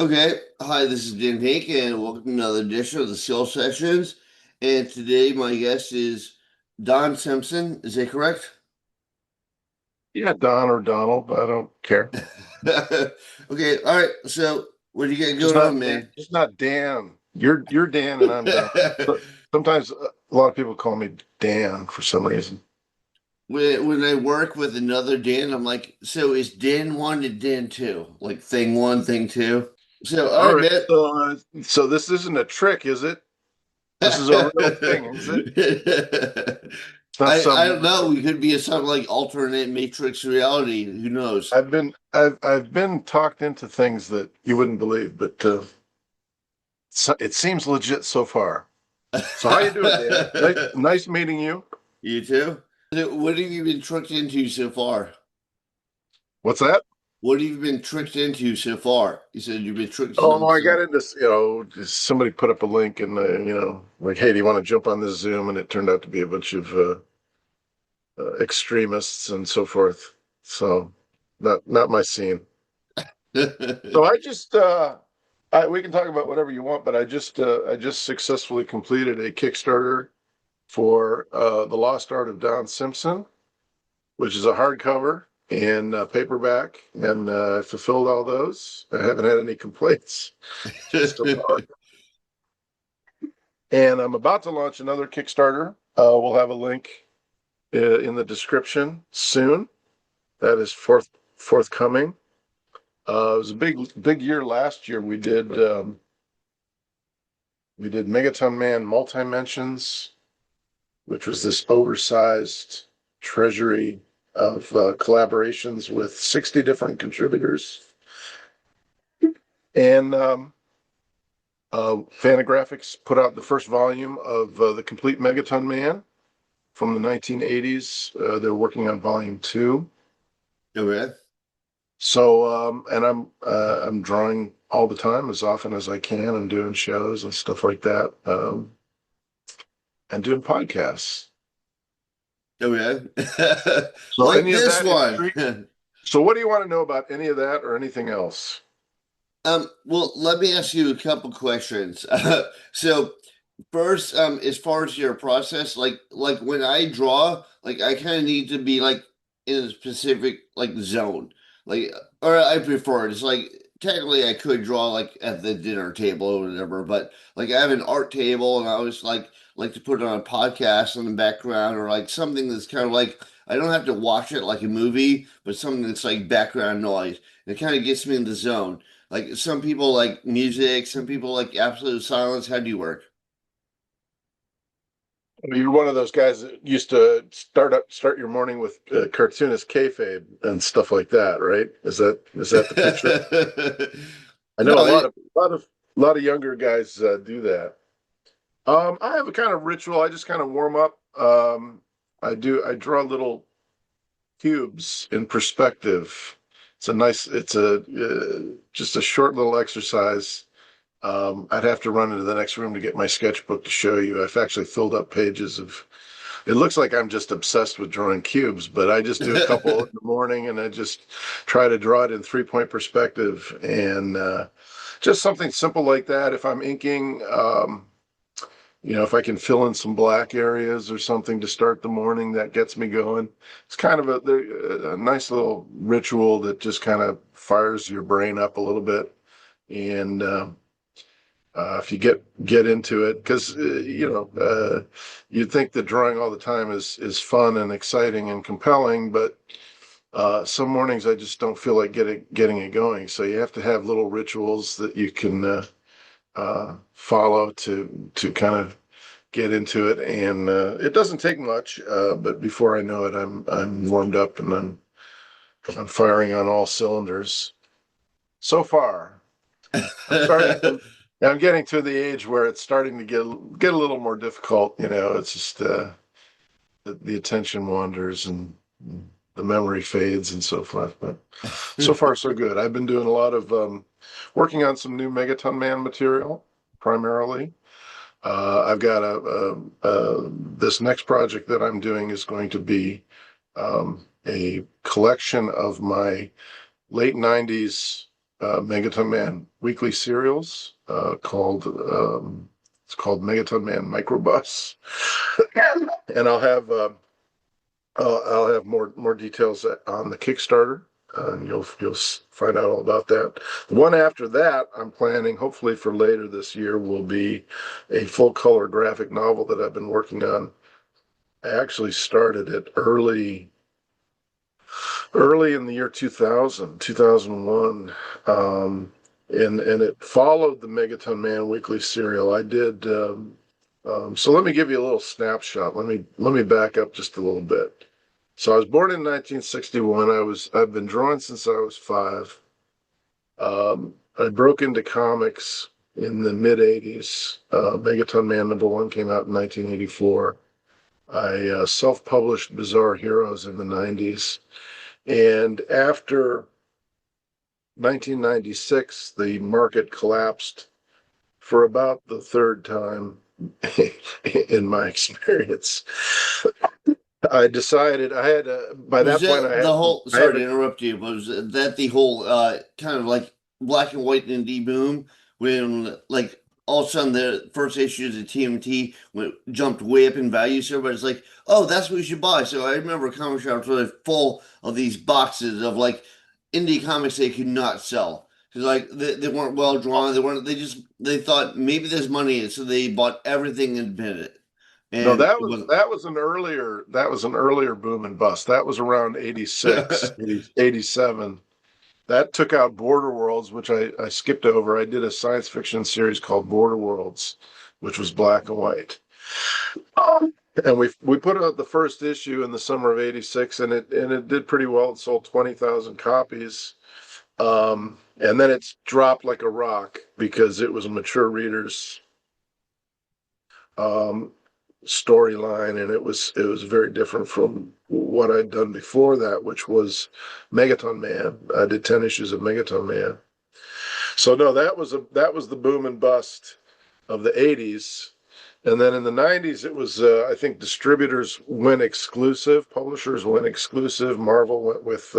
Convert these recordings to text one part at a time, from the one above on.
Okay, hi, this is Henk, and welcome to another edition of the Skill Sessions. And today, my guest is Don Simpson. Is that correct? Yeah, Don or Donald, I don't care. Okay, all right. So, what do you got Just going on, not Dan, man? just not Dan. You're Dan and I'm Don. But sometimes a lot of people call me Dan for some reason. When I work with another Dan, I'm like, so is Dan one and Dan two? Like thing one, thing two? So, all All right, right, man. so this isn't a trick, is it? This is a real thing, is it? It's not I some. don't know. We could be in some like alternate matrix reality. Who knows? I've been talked into things that you wouldn't believe, but it seems legit so far. So how you doing, Dan? Nice meeting you. You too? So what have you been tricked into so far? What's that? What have you been tricked into so far? You said you've been tricked Oh, into I got some. into, just somebody put up a link and, like, hey, do you want to jump on this Zoom? And it turned out to be a bunch of extremists and so forth. So not my scene. So I just, we can talk about whatever you want, but I just successfully completed a Kickstarter for The Lost Art of Don Simpson, which is a hardcover and paperback, and I fulfilled all those. I haven't had any complaints so far. And I'm about to launch another Kickstarter. We'll have a link in the description soon. That is forthcoming. It was a big year last year. We did Megaton Man Multi-Mentions, which was this oversized treasury of collaborations with 60 different contributors. And Fantagraphics put out the first volume of The Complete Megaton Man from the 1980s. They're working on volume two. Okay. So, and I'm drawing all the time as often as I can and doing shows and stuff like that, and doing podcasts. Okay. So Like any of this that one. intrigue? So what do you want to know about any of that or anything else? Well, let me ask you a couple questions. So first, as far as your process, like when I draw, like I kind of need to be like in a specific like zone, like or I prefer it. It's like technically I could draw like at the dinner table or whatever, but like I have an art table and I always like to put it on a podcast in the background or like something that's kind of like I don't have to watch it like a movie, but something that's like background noise. It kind of gets me in the zone. Like some people like music, some people like absolute silence. How do you work? You're one of those guys that used to start your morning with cartoonist kayfabe and stuff like that, right? Is that the picture? I know No, a lot of younger guys do that. I have a kind of ritual. I just kind of warm up. I draw little cubes in perspective. It's just a short little exercise. I'd have to run into the next room to get my sketchbook to show you. I've actually filled up pages of. It looks like I'm just obsessed with drawing cubes, but I just do a couple in the morning and I just try to draw it in 3-point perspective and just something simple like that. If I'm inking, if I can fill in some black areas or something to start the morning, that gets me going. It's kind of a nice little ritual that just kind of fires your brain up a little bit. And if you get into it, because you'd think that drawing all the time is fun and exciting and compelling, but some mornings I just don't feel like getting it going. So you have to have little rituals that you can follow to kind of get into it, and it doesn't take much. But before I know it, I'm warmed up and I'm firing on all cylinders. So far, I'm starting. I'm getting to the age where it's starting to get a little more difficult. It's just the attention wanders and the memory fades and so forth. But so far, so good. I've been doing a lot of working on some new Megaton Man material, primarily. I've got this next project that I'm doing is going to be a collection of my late '90s Megaton Man weekly serials called it's called Megaton Man Microbus, and I'll have more details on the Kickstarter. And you'll find out all about that. The one after that, I'm planning, hopefully for later this year, will be a full color graphic novel that I've been working on. I actually started it early in the year 2000, 2001. And it followed the Megaton Man weekly serial. I did. So let me give you a little snapshot. Let me back up just a little bit. So I was born in 1961. I've been drawing since I was 5. I broke into comics in the mid 80s. Megaton Man #1 came out in 1984. I self-published Bizarre Heroes in the 90s. And after 1996, the market collapsed for about the third time in my experience. I decided I had to, by Was that point, that the whole? I have Sorry to interrupt you. But was that the whole kind of like black and white indie boom when like all of a sudden the first issues of TMT jumped way up in value? So everybody's like, "Oh, that's what you should buy." So I remember comic shops were full of these boxes of like indie comics they could not sell because like they weren't well drawn. They thought maybe there's money in it, so they bought everything independent, no, and it wasn't. that was an earlier boom and bust. That was around 86, 87. That took out Border Worlds, which I skipped over. I did a science fiction series called Border Worlds, which was black and white. And we put out the first issue in the summer of 86, and it did pretty well. It sold 20,000 copies. And then it's dropped like a rock because it was a mature reader's um, storyline, and it was very different from what I'd done before that, which was Megaton Man. I did 10 issues of Megaton Man. So no, that was the boom and bust of the 80s. And then in the 90s, it was, I think distributors went exclusive, publishers went exclusive. Marvel went with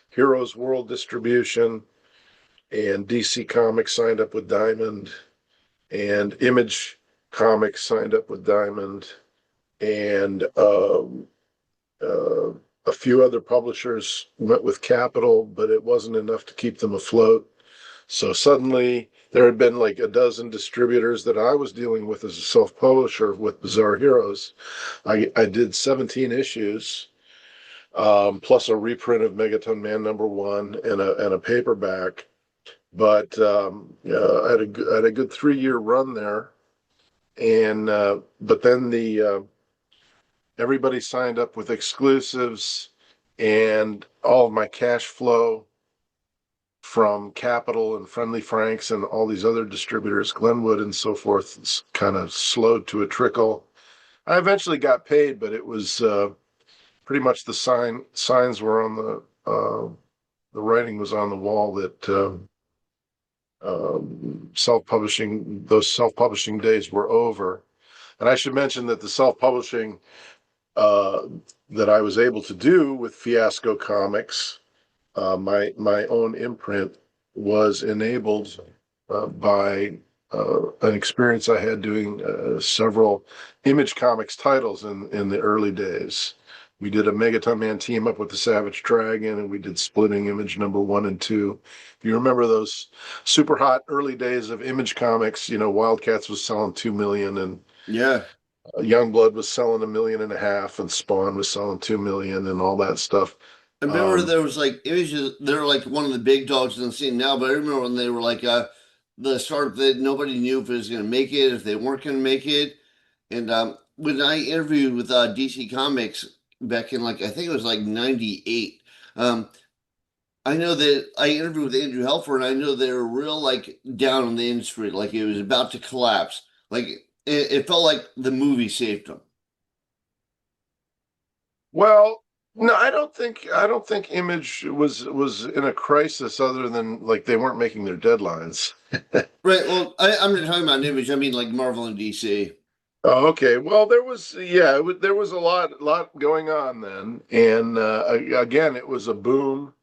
Heroes World Distribution, and DC Comics signed up with Diamond, and Image Comics signed up with Diamond, and uh, a few other publishers went with Capital, but it wasn't enough to keep them afloat. So suddenly there had been like a dozen distributors that I was dealing with as a self-publisher with Bizarre Heroes. I did 17 issues, plus a reprint of Megaton Man #1 and a paperback. But I had a good 3-year run there, and but then the everybody signed up with exclusives, and all of my cash flow from Capital and Friendly Franks and all these other distributors, Glenwood and so forth, kind of slowed to a trickle. I eventually got paid, but it was pretty much the signs were on the writing was on the wall that those self-publishing days were over. And I should mention that the self-publishing uh, that I was able to do with Fiasco Comics, my own imprint, was enabled by an experience I had doing several Image Comics titles in the early days. We did a Megaton Man team up with the Savage Dragon, and we did Splitting Image #1 and 2. If you remember those super hot early days of Image Comics, Wildcats was selling 2 million, and Yeah. Youngblood was selling 1.5 million, and Spawn was selling 2 million, and all that stuff. I remember Um, there was like images. They're like one of the big dogs in the scene now. But I remember when they were like the start that nobody knew if it was going to make it, if they weren't going to make it. And when I interviewed with DC Comics back in like I think it was like '98, I know that I interviewed with Andrew Helfer, and I know they were real like down on the industry, like it was about to collapse. Like it felt like the movie saved them. well, no, I don't think Image was in a crisis other than like they weren't making their deadlines. Right. Well, I'm not talking about Image. I mean like Marvel and DC. Oh, okay. Well, there was a lot going on then, and again, it was a boom.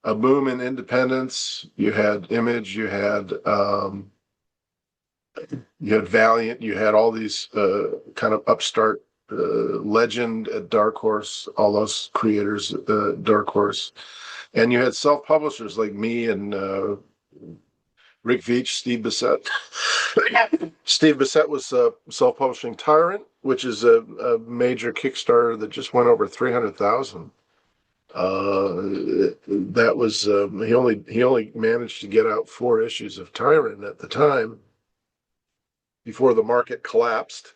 a boom in independence. You had Image, you had Valiant, you had all these kind of upstart Legend at Dark Horse, all those creators at Dark Horse, and you had self-publishers like me and Rick Veitch, Steve Bissett. Steve Bissett was self-publishing Tyrant, which is a major Kickstarter that just went over 300,000. That was he only managed to get out 4 issues of Tyrant at the time before the market collapsed.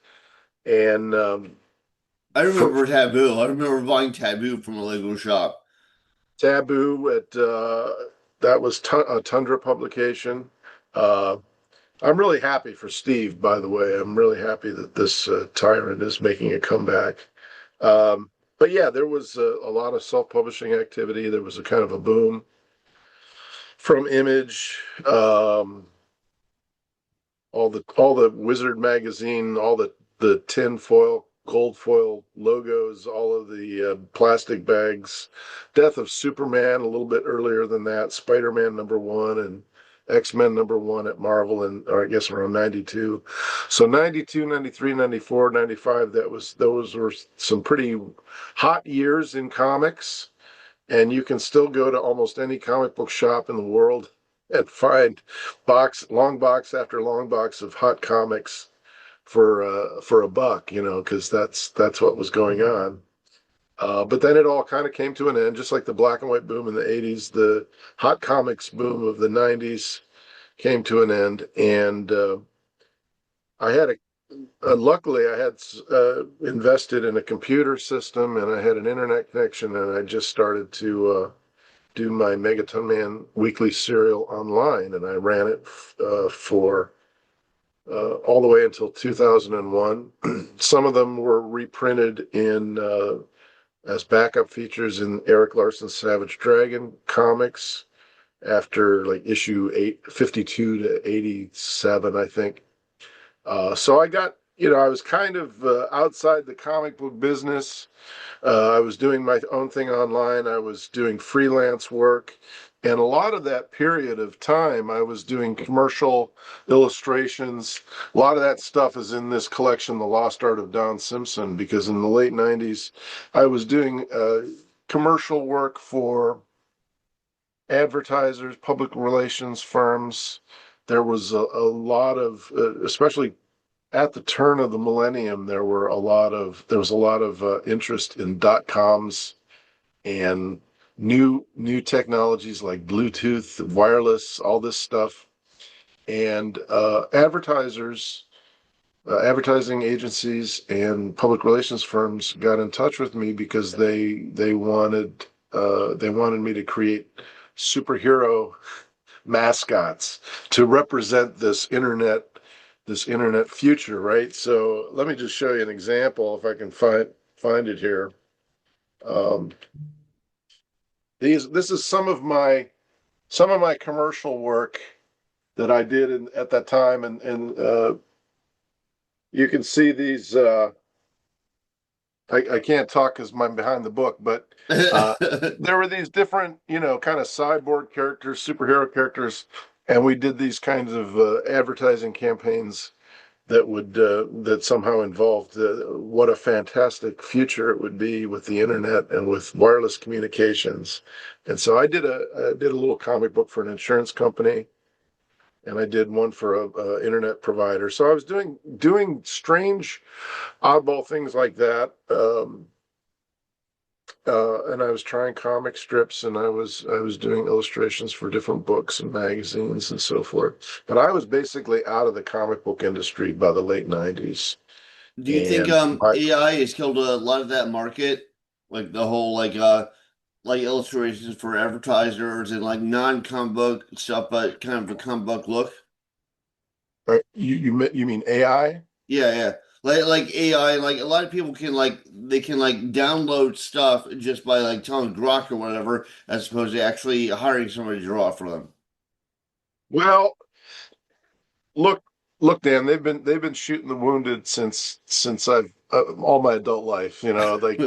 And I for remember Taboo. I remember buying Taboo from a Lego shop. Taboo at that was a Tundra publication. Uh, I'm really happy for Steve, by the way. I'm really happy that this Tyrant is making a comeback. But yeah, there was a lot of self-publishing activity. There was a kind of a boom from Image. All the Wizard magazine, all the tin foil, gold foil logos, all of the plastic bags. Death of Superman a little bit earlier than that. Spider-Man #1 and X-Men #1 at Marvel, and or I guess around 92. So 92, 93, 94, 95, those were some pretty hot years in comics. And you can still go to almost any comic book shop in the world and find long box after long box of hot comics for a buck, because that's what was going on. But then it all kind of came to an end, just like the black and white boom in the 80s. The hot comics boom of the 90s came to an end, and I had luckily I had invested in a computer system, and I had an internet connection, and I just started to do my Megaton Man weekly serial online, and I ran it for all the way until 2001. Some of them were reprinted in as backup features in Eric Larson's Savage Dragon comics after like issue 52 to 87, I think. So I got, I was kind of outside the comic book business. I was doing my own thing online. I was doing freelance work. And a lot of that period of time, I was doing commercial illustrations. A lot of that stuff is in this collection, The Lost Art of Don Simpson, because in the late 90s, I was doing commercial work for advertisers, public relations firms. There was a lot of, especially at the turn of the millennium, there was a lot of interest in .coms and new technologies like Bluetooth, wireless, all this stuff. And advertising agencies and public relations firms got in touch with me because they wanted me to create superhero mascots to represent this internet future, right? So let me just show you an example if I can find it here. Um, this is some of my commercial work that I did at that time, and you can see these. I can't talk because I'm behind the book, but uh, there were these different, kind of cyborg characters, superhero characters, and we did these kinds of advertising campaigns that somehow involved what a fantastic future it would be with the internet and with wireless communications. And so I did a little comic book for an insurance company, and I did one for a internet provider. So I was doing strange, oddball things like that. And I was trying comic strips, and I was doing illustrations for different books and magazines and so forth. But I was basically out of the comic book industry by the late 90s. Do you think And AI has killed a lot of that market? Like the whole like illustrations for advertisers and like non-comic book stuff, but kind of a comic book look. you mean AI? Yeah, yeah. Like AI, like a lot of people can they can like download stuff just by like telling Grok or whatever, as opposed to actually hiring somebody to draw it for them. Well, look, look, Dan, they've been shooting the wounded since I've all my adult life. Like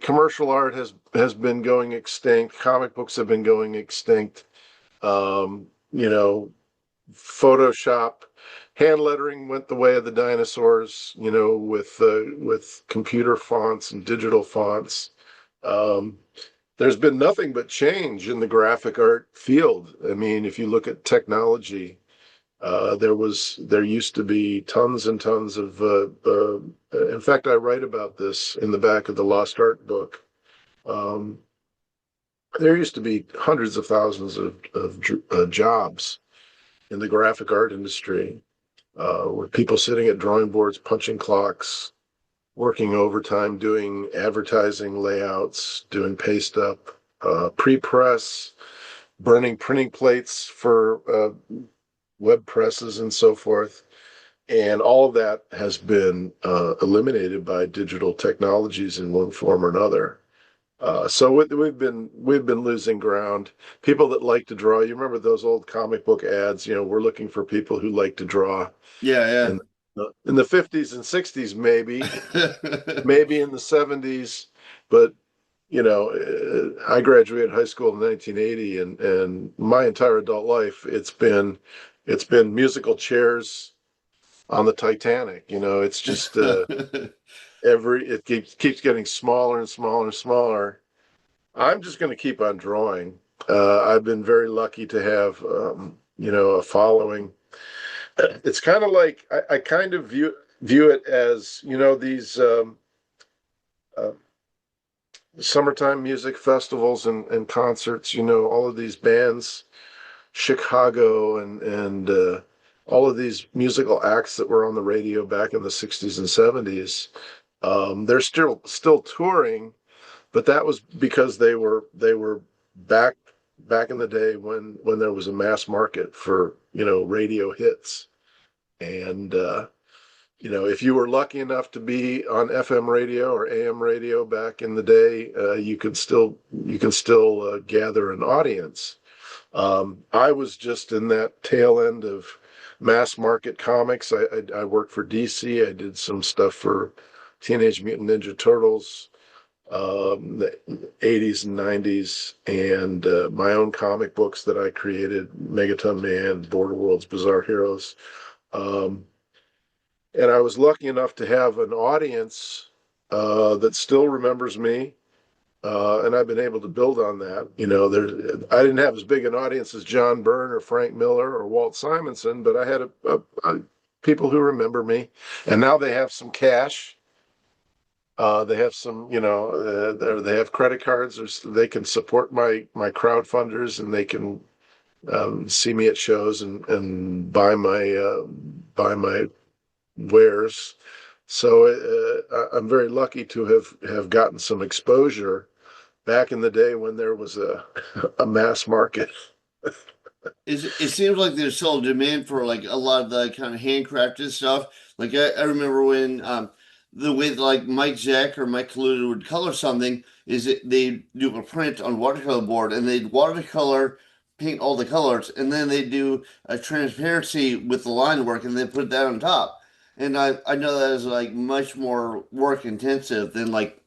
commercial art has been going extinct. Comic books have been going extinct. Um, you know, Photoshop, hand lettering went the way of the dinosaurs. With computer fonts and digital fonts. Um, there's been nothing but change in the graphic art field. I mean, if you look at technology, there used to be tons and tons of. In fact, I write about this in the back of the Lost Art book. Um, there used to be hundreds of thousands of jobs in the graphic art industry, with people sitting at drawing boards, punching clocks, working overtime, doing advertising layouts, doing paste up, pre-press, burning printing plates for web presses and so forth. And all of that has been eliminated by digital technologies in one form or another. So we've been losing ground. People that like to draw, you remember those old comic book ads? We're looking for people who like to draw Yeah, in in the 50s and 60s, maybe yeah. maybe in the 70s, but I graduated high school in 1980, and my entire adult life it's been musical chairs on the Titanic. It's just it keeps getting smaller and smaller and smaller. I'm just going to keep on drawing. I've been very lucky to have a following. It's kind of like I kind of view it as these uh, summertime music festivals and concerts. All of these bands, Chicago and all of these musical acts that were on the radio back in the 60s and 70s. They're still touring, but that was because they were back back in the day when there was a mass market for radio hits. And if you were lucky enough to be on FM radio or AM radio back in the day, you can still gather an audience. I was just in that tail end of mass market comics. I worked for DC. I did some stuff for Teenage Mutant Ninja Turtles, the 80s and 90s, and my own comic books that I created, Megaton Man, Border Worlds, Bizarre Heroes. Um, and I was lucky enough to have an audience that still remembers me, and I've been able to build on that. I didn't have as big an audience as John Byrne or Frank Miller or Walt Simonson, but I had people who remember me, and now they have some cash. They have some, they have credit cards, or they can support my crowdfunders, and they can see me at shows and buy my wares. So I'm very lucky to have gotten some exposure back in the day when there was a a mass market. It seems like there's still a demand for like a lot of the kind of handcrafted stuff. Like I remember when the way that, like Mike Zeck or Mike Kaluta would color something is that they do a print on watercolor board and they'd watercolor paint all the colors and then they do a transparency with the line work and then put that on top. And I know that is like much more work intensive than like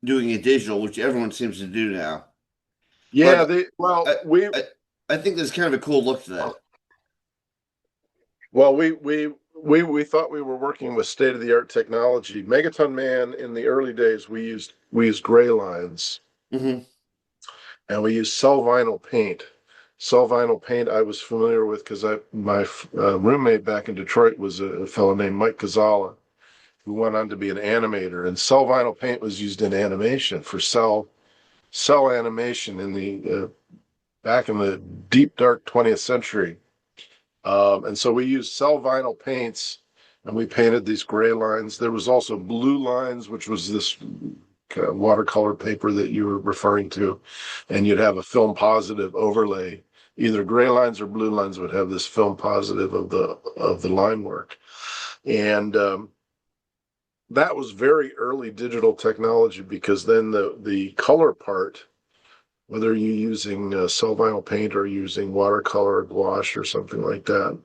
doing it digital, which everyone seems to do now. Yeah, But they well I, we I I think there's kind of a cool look to that. well we thought we were working with state of the art technology. Megaton Man, in the early days, we used gray lines, Hmm. and we used cell vinyl paint. Cell vinyl paint I was familiar with because my roommate back in Detroit was a fellow named Mike Kazala, who went on to be an animator. And cell vinyl paint was used in animation for cell animation in the back in the deep dark 20th century. And so we used cell vinyl paints, and we painted these gray lines. There was also blue lines, which was this kind of watercolor paper that you were referring to, and you'd have a film positive overlay. Either gray lines or blue lines would have this film positive of the line work. And that was very early digital technology, because then the color part, whether you're using cell vinyl paint or using watercolor or gouache or something like that,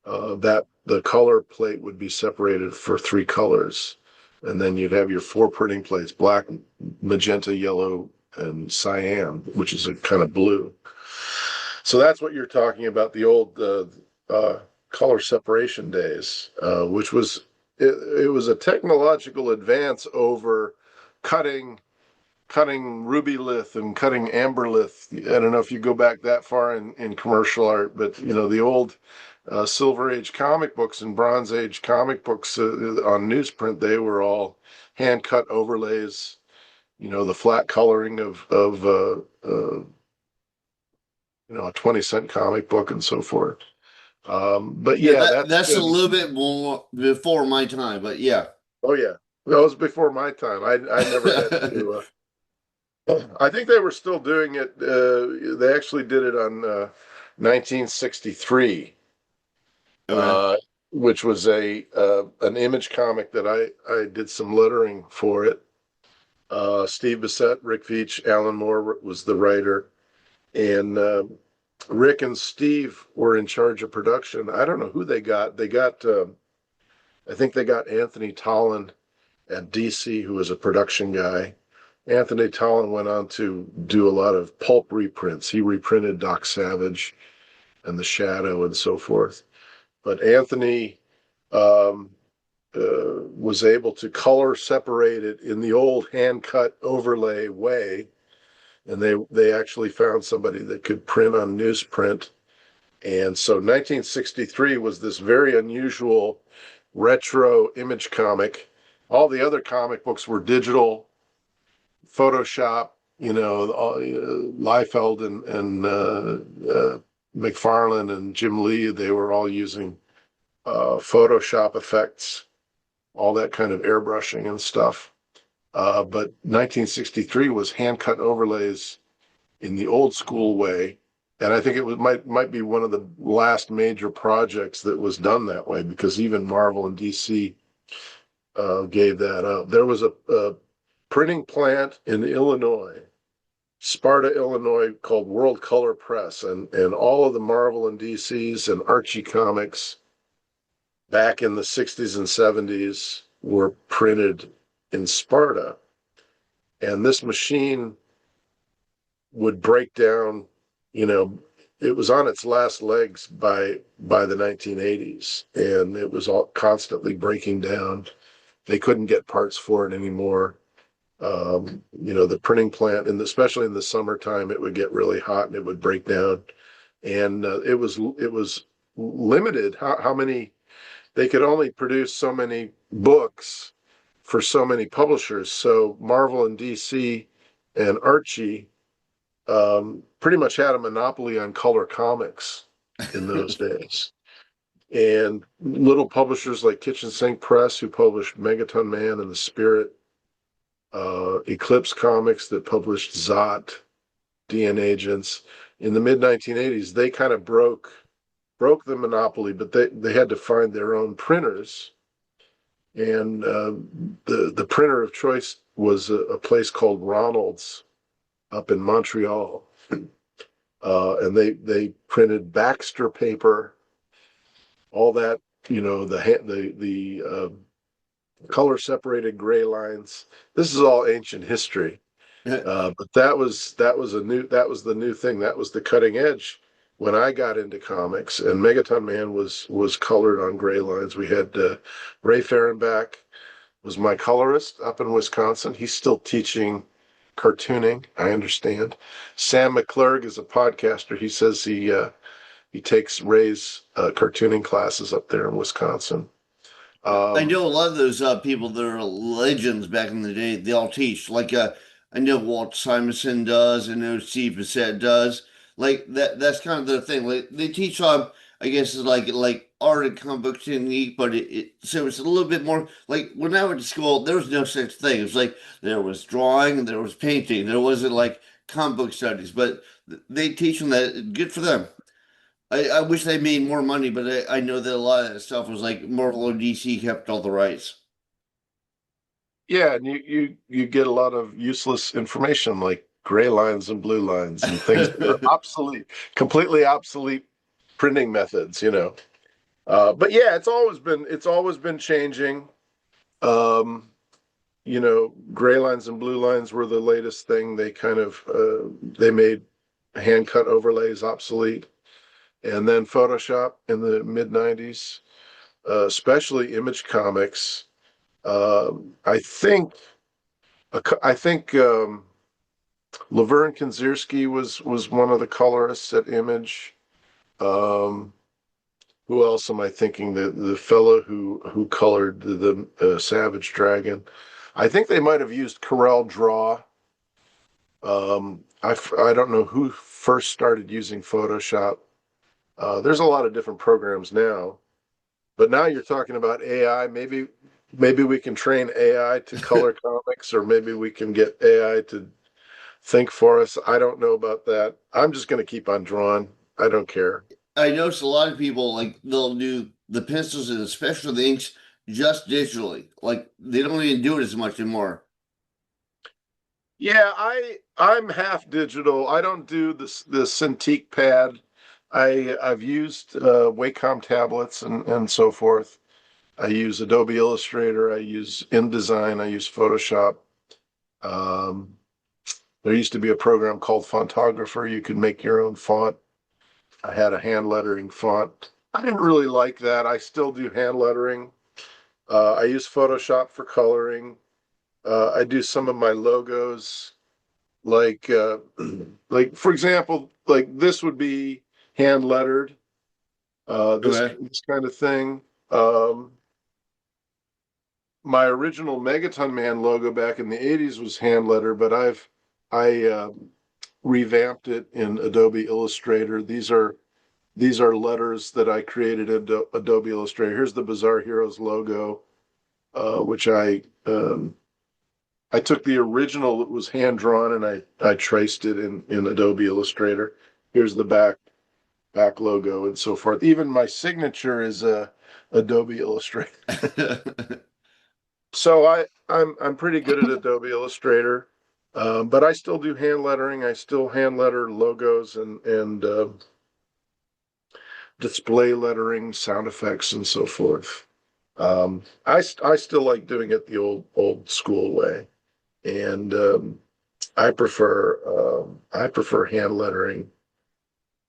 that the color plate would be separated for three colors. And then you'd have your four printing plates: black, magenta, yellow, and cyan, which is a kind of blue. So that's what you're talking about, the old color separation days, which was it was a technological advance over cutting ruby lith and cutting amber lith. I don't know if you go back that far in commercial art, but the old Silver Age comic books and Bronze Age comic books on newsprint, they were all hand cut overlays. The flat coloring of a 20-cent comic book and so forth. But Yeah, yeah, that's that's a been. little bit more before my time, but yeah. Oh yeah, that was before my time. I never had to. I think they were still doing it. They actually did it on 1963, Okay. which was a an image comic that I did some lettering for it. Steve Bissett, Rick Veitch, Alan Moore was the writer, and Rick and Steve were in charge of production. I don't know who they got. I think they got Anthony Tollin at DC, who was a production guy. Anthony Tollin went on to do a lot of pulp reprints. He reprinted Doc Savage and The Shadow and so forth. But Anthony um, was able to color separate it in the old hand cut overlay way. And they actually found somebody that could print on newsprint. And so 1963 was this very unusual retro image comic. All the other comic books were digital, Photoshop, Liefeld and McFarlane and Jim Lee, they were all using Photoshop effects, all that kind of airbrushing and stuff. But 1963 was hand cut overlays in the old school way. And I think it might be one of the last major projects that was done that way, because even Marvel and DC gave that up. There was a printing plant in Illinois, Sparta, Illinois, called World Color Press, and all of the Marvel and DC's and Archie comics back in the 60s and 70s were printed in Sparta. And this machine would break down, you know, it was on its last legs by the 1980s, and it was all constantly breaking down. They couldn't get parts for it anymore. The printing plant, and especially in the summertime, it would get really hot and it would break down. And it was limited how many they could only produce so many books for so many publishers. So Marvel and DC and Archie pretty much had a monopoly on color comics in those days. And little publishers like Kitchen Sink Press, who published Megaton Man and The Spirit, Eclipse Comics that published Zot, DN Agents. In the mid 1980s, they kind of broke the monopoly, but they had to find their own printers. And the printer of choice was a place called Ronald's up in Montreal. And they printed Baxter paper, all that, the color separated gray lines. This is all ancient history. But that was the new thing. That was the cutting edge when I got into comics. And Megaton Man was colored on gray lines. We had Ray Fahrenbach was my colorist up in Wisconsin. He's still teaching cartooning, I understand. Sam McClurg is a podcaster. He says he takes Ray's cartooning classes up there in Wisconsin. I Um, know a lot of those people that are legends back in the day, they all teach. Like I know Walt Simonson does, I know Steve Bissett does. Like that's kind of the thing. Like they teach I guess it's like art and comic book technique, but so it's a little bit more like when I went to school, there was no such thing. It was like there was drawing and there was painting. There wasn't like comic book studies, but they teach them that good for them. I wish they made more money, but I know that a lot of that stuff was like Marvel and DC kept all the rights. yeah, and you get a lot of useless information like gray lines and blue lines and things that are obsolete, completely obsolete printing methods. But yeah, it's always been changing. Um, gray lines and blue lines were the latest thing. They kind of they made hand cut overlays obsolete. And then Photoshop in the mid 90s, especially image comics. I think Laverne Kanzierski was one of the colorists at Image. Um, who else am I thinking? The fellow who colored the Savage Dragon. I think they might have used Corel Draw. I don't know who first started using Photoshop. There's a lot of different programs now, but now you're talking about AI. Maybe we can train AI to color comics, or maybe we can get AI to think for us. I don't know about that. I'm just going to keep on drawing. I don't care. I noticed a lot of people like they'll do the pencils and especially the inks just digitally. Like they don't even do it as much anymore. Yeah, I'm half digital. I don't do the Cintiq pad. I've used Wacom tablets and so forth. I use Adobe Illustrator. I use InDesign. I use Photoshop. Um, there used to be a program called Fontographer. You could make your own font. I had a hand lettering font. I didn't really like that. I still do hand lettering. I use Photoshop for coloring. I do some of my logos, like like for example, like this would be hand lettered. Okay. This kind of thing. Um, my original Megaton Man logo back in the '80s was hand lettered, but I revamped it in Adobe Illustrator. These are letters that I created in Adobe Illustrator. Here's the Bizarre Heroes logo, which I took the original that was hand drawn and I traced it in Adobe Illustrator. Here's the back logo and so forth. Even my signature is a Adobe Illustrator. So I'm pretty good at Adobe Illustrator, but I still do hand lettering. I still hand letter logos and display lettering, sound effects, and so forth. I still like doing it the old school way, and I prefer hand lettering.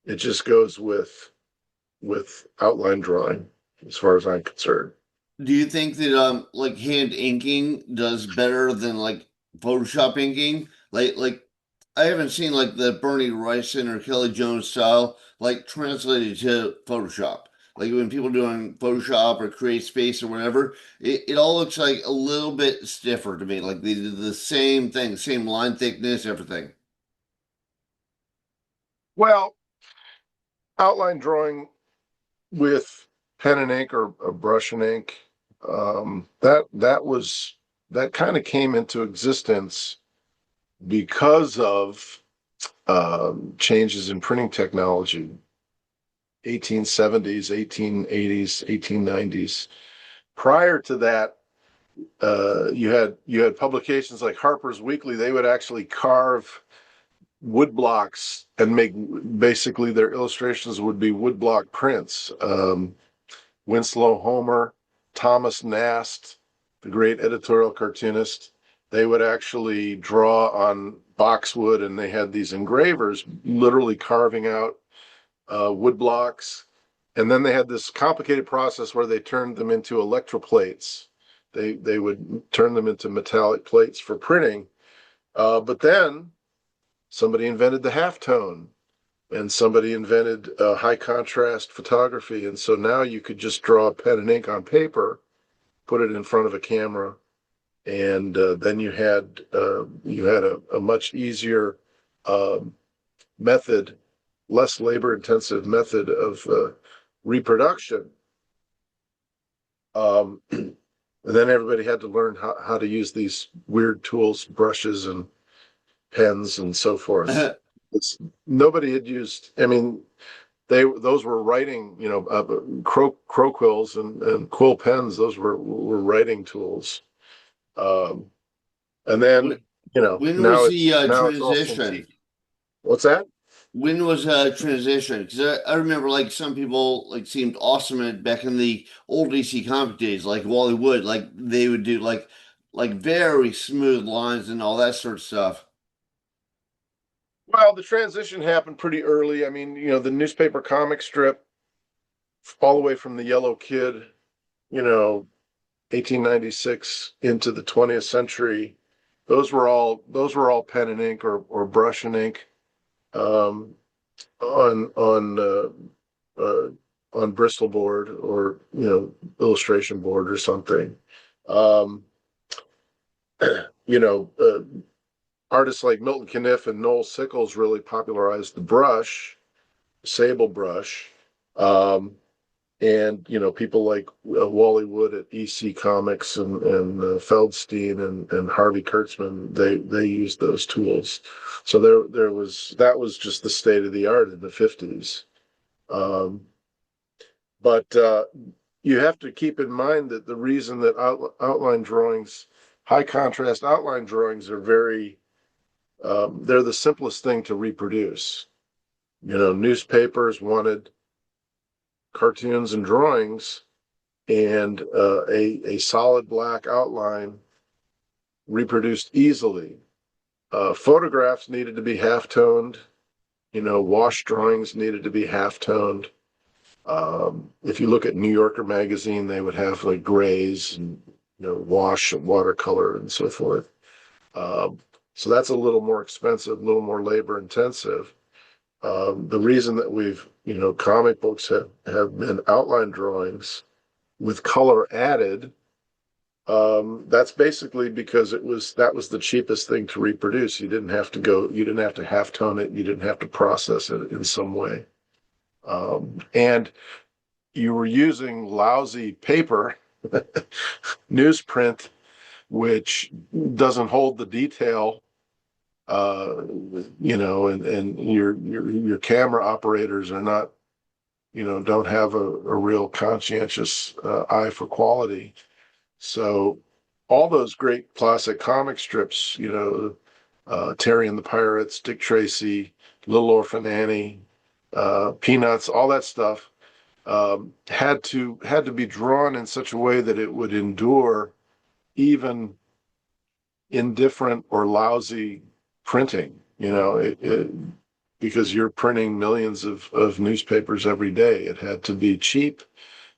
It just goes with outline drawing, as far as I'm concerned. Do you think that like hand inking does better than like Photoshop inking? Like I haven't seen like the Bernie Wrightson or Kelly Jones style like translated to Photoshop. Like when people doing Photoshop or Create Space or whatever, it all looks like a little bit stiffer to me. Like they did the same thing, same line thickness, everything. Well, outline drawing with pen and ink or a brush and ink, that kind of came into existence because of changes in printing technology, 1870s, 1880s, 1890s. Prior to that, you had publications like Harper's Weekly. They would actually carve wood blocks and make basically their illustrations would be woodblock prints. Winslow Homer, Thomas Nast, the great editorial cartoonist, they would actually draw on boxwood, and they had these engravers literally carving out wood blocks. And then they had this complicated process where they turned them into electroplates. They would turn them into metallic plates for printing. But then somebody invented the halftone, and somebody invented high contrast photography. And so now you could just draw a pen and ink on paper, put it in front of a camera, and then you had a much easier uh, method, less labor intensive method of reproduction. And then everybody had to learn how to use these weird tools, brushes and pens and so forth. It's, nobody had used. I mean, those were writing. Crow quills and quill pens. Those were writing tools. Um, and When, then when now was it's the now it's all transition? Cintiq. What's that? When was transition? Because I remember like some people like seemed awesome at back in the old DC comic days, like Wally Wood, like they would do like like very smooth lines and all that sort of stuff. Well, the transition happened pretty early. I mean, the newspaper comic strip, all the way from the Yellow Kid, you know, 1896 into the 20th century. Those were all pen and ink or brush and ink, um, uh, on Bristol board, or illustration board or something. Um, you know, uh, Artists like Milton Caniff and Noel Sickles really popularized the brush, sable brush. Um, and people like Wally Wood at EC Comics, and Feldstein and Harvey Kurtzman, they used those tools. So that was just the state of the art in the 50s. Um, but you have to keep in mind that the reason that outline drawings, high contrast outline drawings, are they're the simplest thing to reproduce. Newspapers wanted cartoons and drawings, and a solid black outline reproduced easily. Photographs needed to be half toned. Wash drawings needed to be half toned. If you look at New Yorker magazine, they would have like grays and wash and watercolor and so forth. So that's a little more expensive, a little more labor intensive. The reason that comic books have been outline drawings with color added, that's basically because that was the cheapest thing to reproduce. You didn't have to half tone it, you didn't have to process it in some way. And you were using lousy paper, newsprint, which doesn't hold the detail, and your camera operators are not, don't have a real conscientious eye for quality. So all those great classic comic strips, Terry and the Pirates, Dick Tracy, Little Orphan Annie, Peanuts, all that stuff, had to be drawn in such a way that it would endure even indifferent or lousy printing. Because you're printing millions of newspapers every day. It had to be cheap.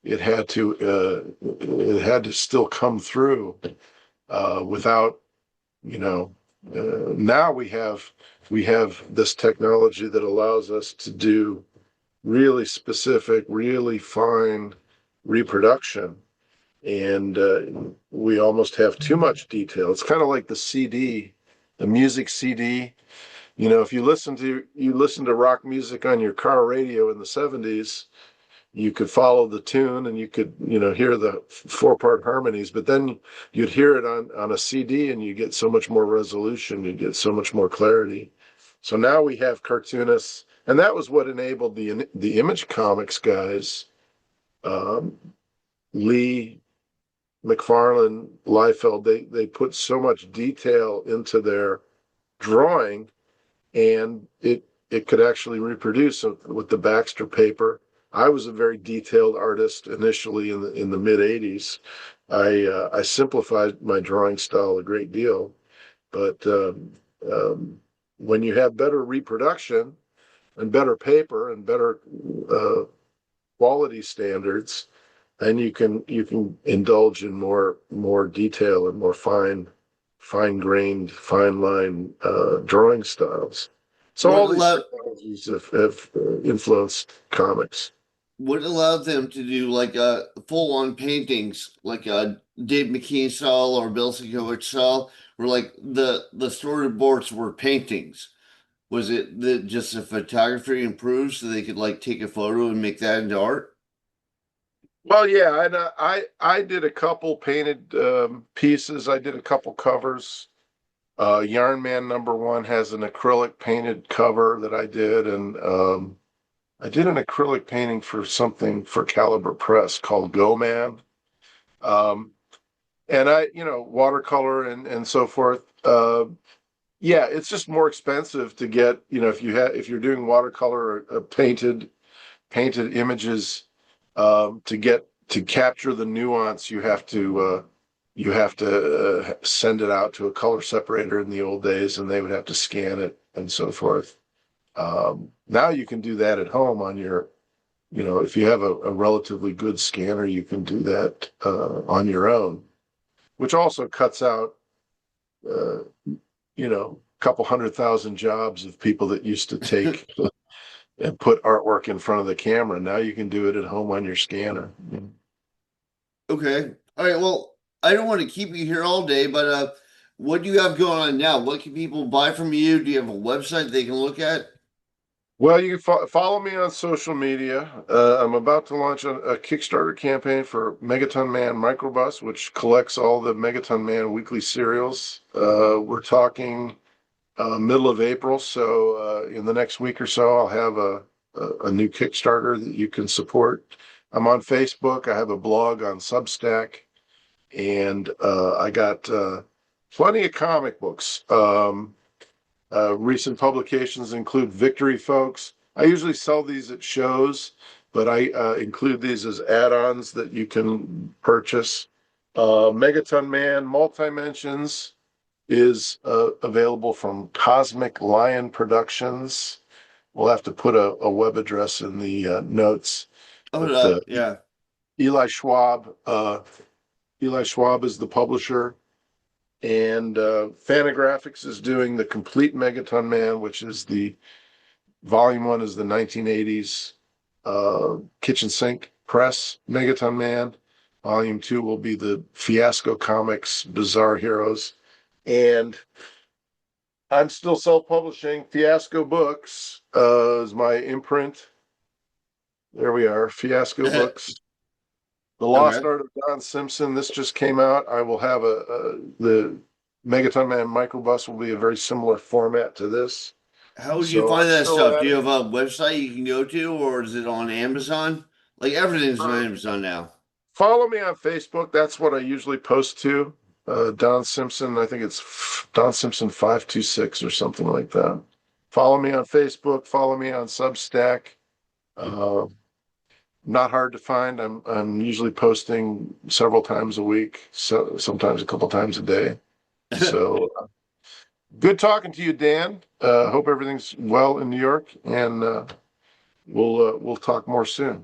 It had to still come through without, now we have this technology that allows us to do really specific, really fine reproduction, and we almost have too much detail. It's kind of like the CD, the music CD. If you listen to rock music on your car radio in the 70s, you could follow the tune and you could hear the four-part harmonies, but then you'd hear it on a CD and you get so much more resolution, you get so much more clarity. So now we have cartoonists, and that was what enabled the Image Comics guys, um, Lee, McFarlane, Liefeld. They put so much detail into their drawing, and it could actually reproduce with the Baxter paper. I was a very detailed artist initially in the mid '80s. I simplified my drawing style a great deal, but when you have better reproduction and better paper and better uh, quality standards, then you can indulge in more detail and more fine grained, fine line drawing styles. So What all these allowed technologies have influenced comics. what allowed them to do like full on paintings, like Dave McKean style or Bill Sienkiewicz style, where like the storyboards were paintings. Was it just the photography improved so they could like take a photo and make that into art? Well, yeah, and I did a couple painted pieces. I did a couple covers. Yarn Man #1 has an acrylic painted cover that I did, and I did an acrylic painting for something for Caliber Press called Go Man. Um, and watercolor and so forth. Yeah, it's just more expensive to get, if you're doing watercolor or painted images, to capture the nuance, you have to send it out to a color separator in the old days, and they would have to scan it and so forth. Now you can do that at home on your, if you have a relatively good scanner, you can do that on your own, which also cuts out, uh, a couple 100,000 jobs of people that used to take and put artwork in front of the camera. Now you can do it at home on your scanner. Okay. All right. Well, I don't want to keep you here all day, but what do you have going on now? What can people buy from you? Do you have a website they can look at? Well, you can follow me on social media. I'm about to launch a Kickstarter campaign for Megaton Man Microbus, which collects all the Megaton Man weekly serials. We're talking middle of April, so in the next week or so, I'll have a new Kickstarter that you can support. I'm on Facebook. I have a blog on Substack, and I got plenty of comic books. Recent publications include Victory Folks. I usually sell these at shows, but I include these as add-ons that you can purchase. Megaton Man Multimensions is available from Cosmic Lion Productions. We'll have to put a web address in the notes. Oh, But yeah. Eli Schwab, Eli Schwab is the publisher, and Fantagraphics is doing the complete Megaton Man, which is the volume one is the 1980s kitchen sink press Megaton Man. Volume two will be the Fiasco Comics Bizarre Heroes, and I'm still self-publishing. Fiasco Books is my imprint. There we are, Fiasco Books. The Lost Okay. Art of Don Simpson. This just came out. I will have the Megaton Man Microbus will be a very similar format to this. How would you So I'm find that still stuff? at Do you it. have a website you can go to, or is it on Amazon? Like everything's on Uh, Amazon now. Follow me on Facebook. That's what I usually post to. Don Simpson. I think it's Don Simpson 526 or something like that. Follow me on Facebook. Follow me on Substack. Uh, Not hard to find. I'm usually posting several times a week, so sometimes a couple times a day. So good talking to you, Dan. Hope everything's well in New York, and we'll talk more soon.